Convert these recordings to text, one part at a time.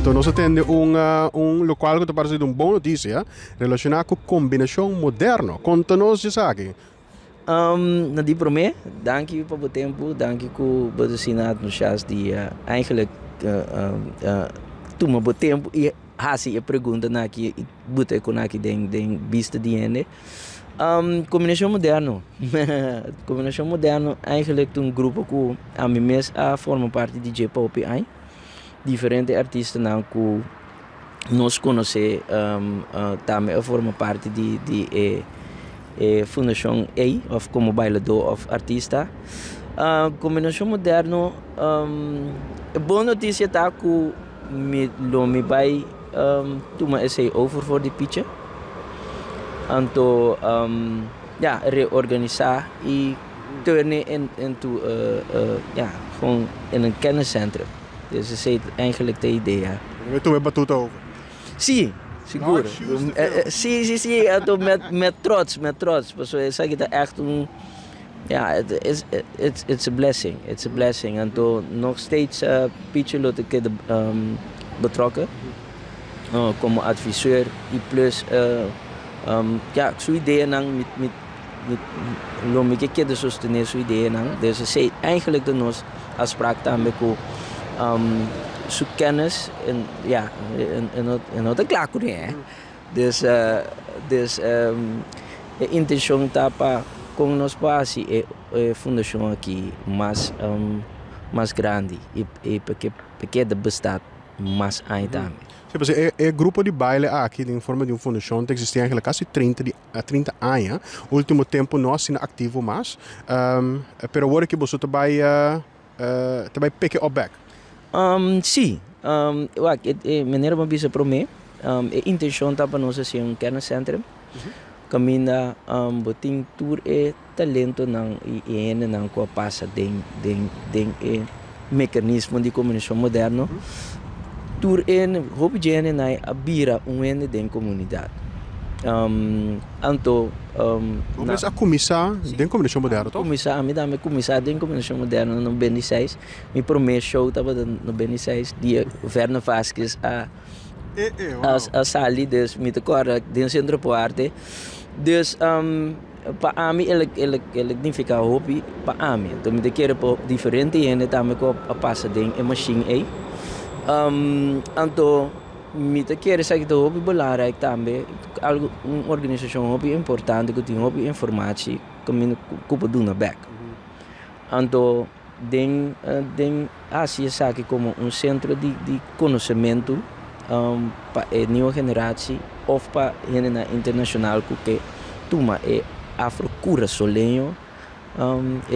Então nós temos local que te parece uma boa notícia relacionada com combinação moderna. Conta-nos isso aqui. Na die prome, dank u voor het tempo, dank u voor het zien nos chás die eigenlijk toen maar het tempo e hasi a pergunta na que botei com aqui den vista de ene. Combinação moderno. Combinação moderno eigenlijk een grupo que a mim mes a forma parte de J-pop aí. Diferente artistas não que nós conhece também a forma parte de Fundação A, of como bailador of artista. Combinação moderno, boa notícia tá que me vai tomar esse over voor die pitje. Então, reorganizar e turnen into gewoon in een kenniscentrum. Dus dat is eigenlijk de idee. We toen hebben het over. Sim, seguro. Sim, então met trots. Dus ik zeg het echt it's a blessing. It's a blessing. En toen nog steeds pitje lot ik betrokken. Como adviseur e plus sua ideia met lo me que de sostener sua ideia não. Dus ze eigenlijk de nos afspraak daarmee ko sua kennis en outra claro né. Dus a intenção tá para com nós passe fundação aqui mais grande e porque de bestaat mais aí também. O grupo de baile aqui em forma de uma fundação que existe há quase 30 anos. O último tempo nós somos ativos mais. Pero agora que você vai pick it up back. Sim. Meneer van Bisa para mim, a intenção está para nós ser um kenniscentrum. Caminha, botin tour talento não e não com a passa den mecanismo de comunicação moderno. Tour hoop jene na abira ene den comunidade. Mas a comissão den comunicação moderna, toch? Comissão den comunicação moderna no BN6. Mi primeiro show estava no BN6 dia Werner Vasquez a sali dus met de corre den centro poarte. Dus para mim ele nem fica hobby para mim. Então me querer por diferente ene também com a passa den machine aí. Então, me quer dizer que o hobby belangrijk também, uma organização hobby importante que tem hobby informatie, que me kupa doen naar back. Então, den Asia sabe como centro de conhecimento para a nova geração ou para a internacional que toma Afrocura Solenho,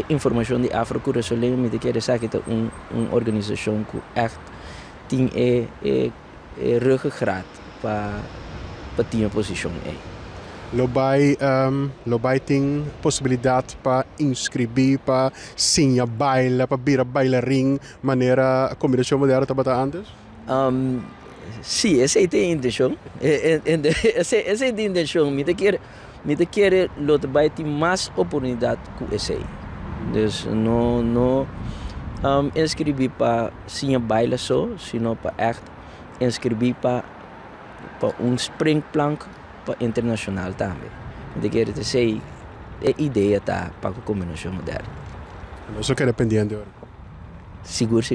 informação de Afrocura Solenho, me quer dizer que é uma organização que echt tem ruggengraat para a posição aí. Lobai tem possibilidade para inscrever para sinha baila, para vir a bailaring, maneira a combinação moderna estava antes? Sim, essa é a intenção. Essa é a intenção. Me quer lobai tem mais oportunidade que essa aí. Então, não inscrever para sinha baila só, sino para echt inscrever para springplank para internacional também. De quer dizer, a ideia tá para a combinação moderna. Não só quero pendente agora. Seguro.